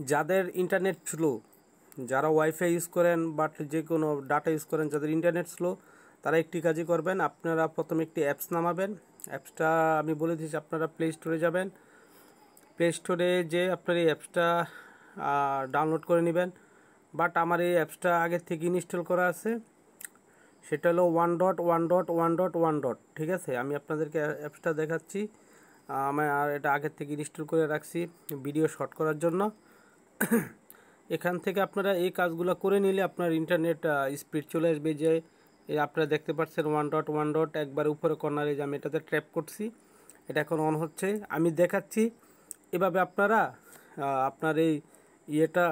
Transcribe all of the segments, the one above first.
যাদের internet slow, যারা wifi use করেন বাট যে কোনো ডাটা ইউজ করেন, যাদের ইন্টারনেট স্লো তারা একটি কাজই করবেন। আপনারা প্রথমে একটি অ্যাপস নামাবেন। অ্যাপসটা আমি বলে দিচ্ছি, আপনারা প্লে স্টোরে যাবেন। প্লে স্টোরে যে আপনার এই অ্যাপসটা ডাউনলোড করে নেবেন। বাট আমার এই অ্যাপসটা আগের থেকে ইনস্টল করা আছে, সেটা হলো 1.1.1.1. ঠিক আছে, আমি আপনাদেরকে অ্যাপসটা দেখাচ্ছি। আমি আর এটা আগের থেকে ইনস্টল করে রাখছি ভিডিও শর্ট করার জন্য। এখান থেকে আপনারা এই কাজগুলো করে নিলে আপনার ইন্টারনেট স্পিড চলে আসবে। যে আপনারা দেখতে পাচ্ছেন 1.1. একবার উপরে কর্নারে যে আমি এটাতে ট্র্যাপ করছি, এটা এখন অন হচ্ছে, আমি দেখাচ্ছি। এভাবে আপনারা আপনার এই ইয়েটা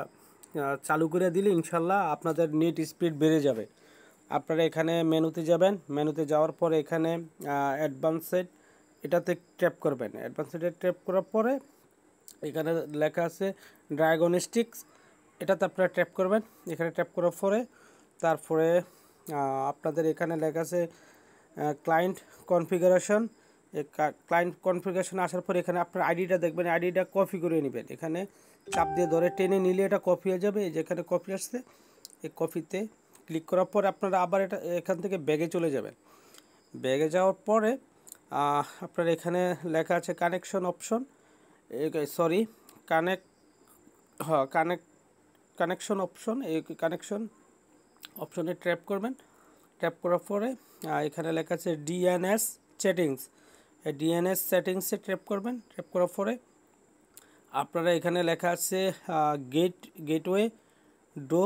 চালু করে দিলে ইনশাল্লাহ আপনাদের নেট স্পিড বেড়ে যাবে। আপনারা এখানে মেনুতে যাবেন, মেনুতে যাওয়ার পরে এখানে অ্যাডভান্সড এটাতে ট্যাপ করবেন। অ্যাডভান্সডে ট্যাপ করার পরে এখানে লেখা আছে ডায়াগনস্টিক্স, এটাতে আপনারা ট্যাপ করবেন। এখানে ট্যাপ করার পরে তারপরে আপনাদের এখানে লেখা আছে ক্লায়েন্ট কনফিগারেশন। ক্লায়েন্ট কনফিগারেশন আসার পরে এখানে আপনার আইডিটা দেখবেন, আইডিটা কপি করে নেবেন। এখানে চাপ দিয়ে ধরে টেনে নিলে এটা কপি হয়ে যাবে। যেখানে কপি আসছে এই কপিতে ক্লিক করার পর আপনারা আবার এটা এখান থেকে ব্যাগে চলে যাবেন। ব্যাগে যাওয়ার পরে আপনার এখানে লেখা আছে connection option, sorry connection option. এই কানেকশন অপশনে ট্যাপ করবেন। ট্যাপ করার পরে এখানে লেখা আছে ডিএনএস সেটিংস, এই ডিএনএস সেটিংসে ট্যাপ করবেন। ট্যাপ করার পরে আপনারা এখানে লেখা আছে গেটওয়ে ডো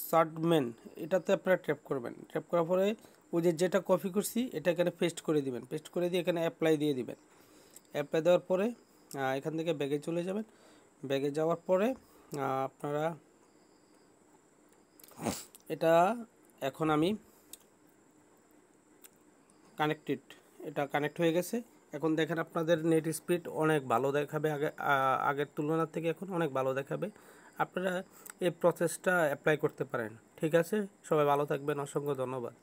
সার্ডমেন, এটাতে আপনারা ট্যাপ করবেন। ট্যাপ করার পরে ওই যেটা কপি করছি এটা এখানে পেস্ট করে দিবেন। পেস্ট করে দিয়ে এখানে অ্যাপ্লাই দিয়ে দিবেন। অ্যাপ্লাই দেওয়ার পরে এখান থেকে ব্যাগে চলে যাবেন। ব্যাগে যাওয়ার পরে আপনারা এটা এখন আমি কানেক্টেড, এটা কানেক্ট হয়ে গেছে। এখন দেখেন আপনাদের নেট স্পিড অনেক ভালো দেখাবে, আগের তুলনার থেকে এখন অনেক ভালো দেখাবে। আপনারা এই প্রসেসটা অ্যাপ্লাই করতে পারেন। ঠিক আছে, সবাই ভালো থাকবেন, অসংখ্য ধন্যবাদ।